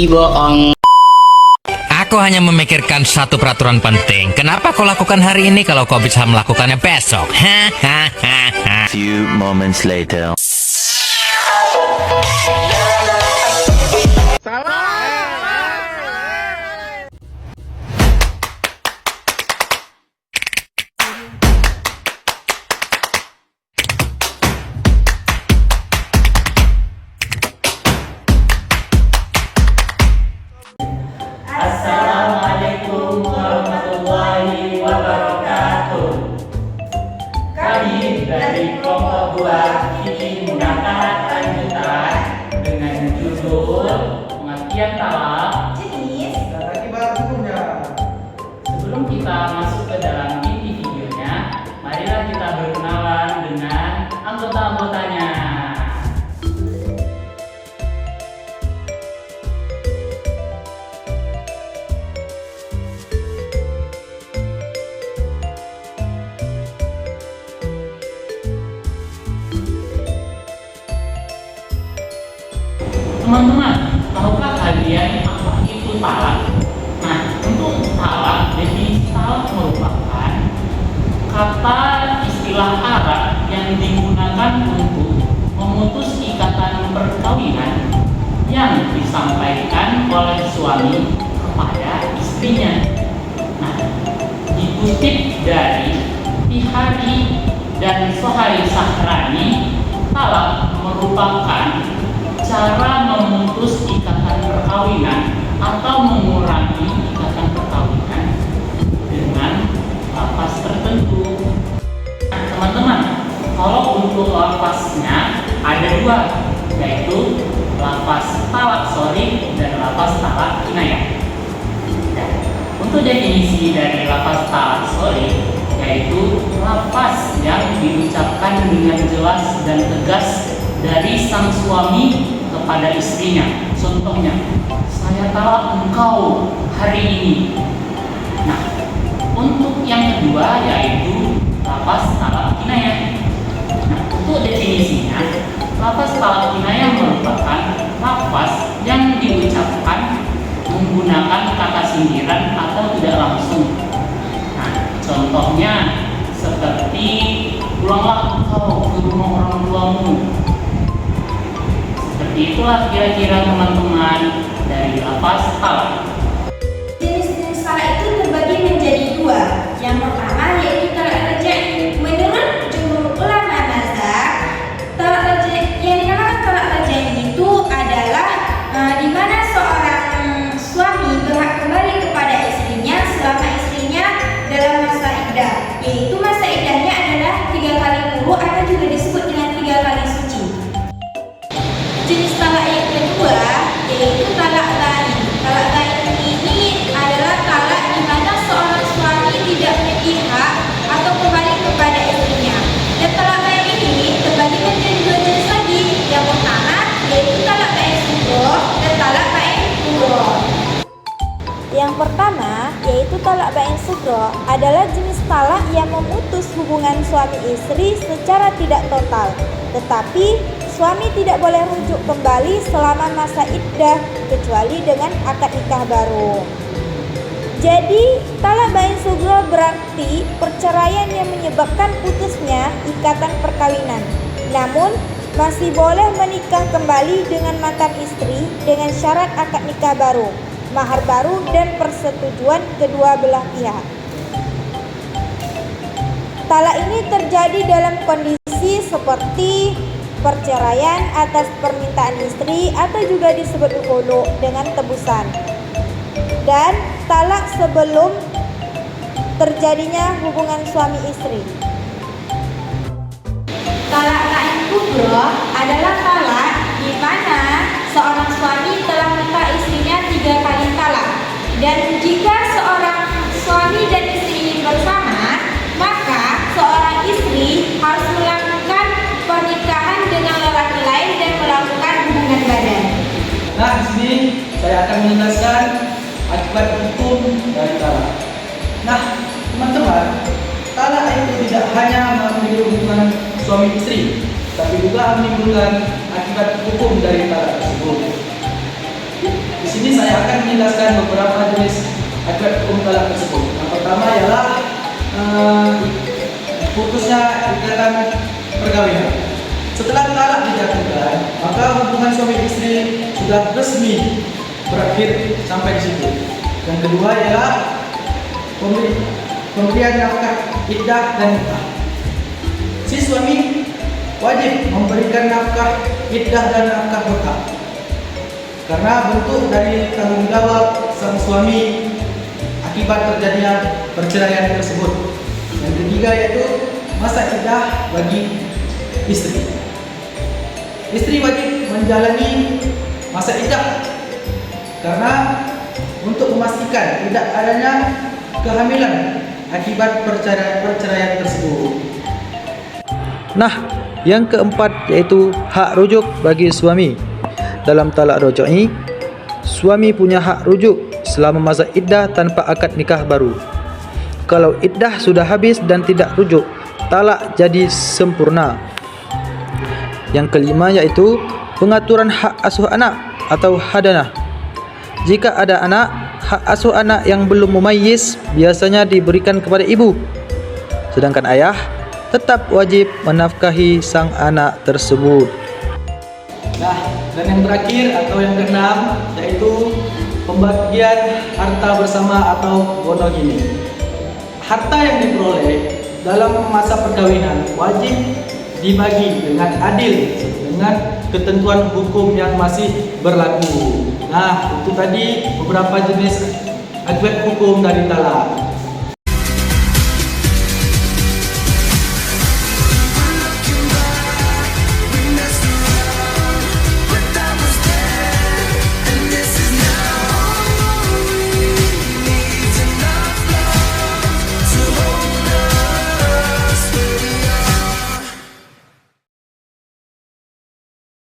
bohong. Aku hanya memikirkan satu peraturan penting. Kenapa kau lakukan hari ini kalau kau bisa melakukannya besok? Hahaha. Few moments later. Assalamualaikum warahmatullahi wabarakatuh. Kami dari kelompok 2 ingin mengangkat lanjutan dengan judul pengertian talak, jenis, dan akibat hukumnya. Sebelum kita masuk ke dalam inti videonya, marilah kita berkenalan dengan anggota-anggotanya. Teman-teman, tahukah kalian apa itu talak? Nah, untuk talak, definisi talak merupakan kata istilah Arab yang digunakan untuk memutus ikatan perkawinan yang disampaikan oleh suami kepada istrinya. Nah, dikutip dari Tihari dan Sohari Sahrani, talak merupakan cara memutus ikatan perkawinan atau mengurangi ikatan perkawinan dengan lafaz tertentu. Nah, teman-teman, kalau untuk lafaznya ada dua, yaitu lafaz talak sori dan lafaz talak kinayah. Ya, untuk definisi dari lafaz talak sori, yaitu lafaz yang diucapkan dengan jelas dan tegas dari sang suami kepada istrinya. Contohnya, saya talak engkau hari ini. Nah, untuk yang kedua yaitu lafaz talak kinayah. Nah, untuk definisinya, lafaz talak kinayah merupakan lafaz yang diucapkan menggunakan kata sindiran atau tidak langsung. Nah, contohnya seperti pulanglah engkau ke rumah orang tuamu. Seperti itulah kira-kira teman-teman dari lafaz talak. jenis-jenis talak itu terbagi menjadi dua. Yang pertama yaitu talak raj'i. Menurut jumhur ulama mazhab, talak raj'i yang dinamakan talak raj'i itu adalah di mana seorang suami berhak kembali kepada istrinya selama istrinya dalam masa iddah, yaitu masa iddahnya adalah 3 kali quru atau juga disebut dengan 3 kali suci. Jenis talak yang kedua yaitu talak bain. Talak bain ini adalah talak di mana seorang suami tidak memiliki hak atau kembali kepada istrinya. Dan talak bain ini terbagi menjadi 2 jenis lagi. Yang pertama yaitu talak bain sugro dan talak bain kubro. Yang pertama yaitu talak bain sugro adalah jenis talak yang memutus hubungan suami istri secara tidak total, tetapi suami tidak boleh rujuk kembali selama masa iddah kecuali dengan akad nikah baru. Jadi, talak bain sugro berarti perceraian yang menyebabkan putusnya ikatan perkawinan. Namun, masih boleh menikah kembali dengan mantan istri dengan syarat akad nikah baru, mahar baru dan persetujuan kedua belah pihak. Talak ini terjadi dalam kondisi seperti perceraian atas permintaan istri atau juga disebut khulu dengan tebusan, dan talak sebelum terjadinya hubungan suami istri. Talak bain kubro adalah talak di mana seorang suami telah mentalak istrinya 3 kali talak, dan jika seorang suami dan istri ini bersama, maka seorang istri harus melakukan pernikahan dengan lelaki lain dan melakukan hubungan badan. Nah, di sini saya akan menjelaskan akibat hukum dari talak. Nah, teman-teman, talak itu tidak hanya mengakhiri hubungan suami istri, tapi juga menimbulkan akibat hukum dari talak tersebut. Di sini akan menjelaskan beberapa jenis akibat hukum talak tersebut. Yang pertama ialah putusnya ikatan perkawinan. Setelah talak dijatuhkan, maka hubungan suami istri sudah resmi berakhir sampai di situ. Yang kedua ialah pemberian nafkah iddah dan nikah. Si suami wajib memberikan nafkah iddah dan nafkah bekal karena bentuk dari tanggung jawab sang suami akibat terjadinya perceraian tersebut. Yang ketiga yaitu masa iddah bagi istri. Istri wajib menjalani masa iddah karena untuk memastikan tidak adanya kehamilan akibat perceraian tersebut. Nah, yang keempat yaitu hak rujuk bagi suami. Dalam talak roj'i, suami punya hak rujuk selama masa iddah tanpa akad nikah baru. Kalau iddah sudah habis dan tidak rujuk, talak jadi sempurna. Yang kelima yaitu pengaturan hak asuh anak atau hadanah. Jika ada anak, hak asuh anak yang belum mumayyiz biasanya diberikan kepada ibu. Sedangkan ayah tetap wajib menafkahi sang anak tersebut. Nah, dan yang terakhir atau yang keenam yaitu pembagian harta bersama atau monogami. Harta yang diperoleh dalam masa perkawinan wajib dibagi dengan adil dengan ketentuan hukum yang masih berlaku. Nah, itu tadi beberapa jenis akibat hukum dari talak.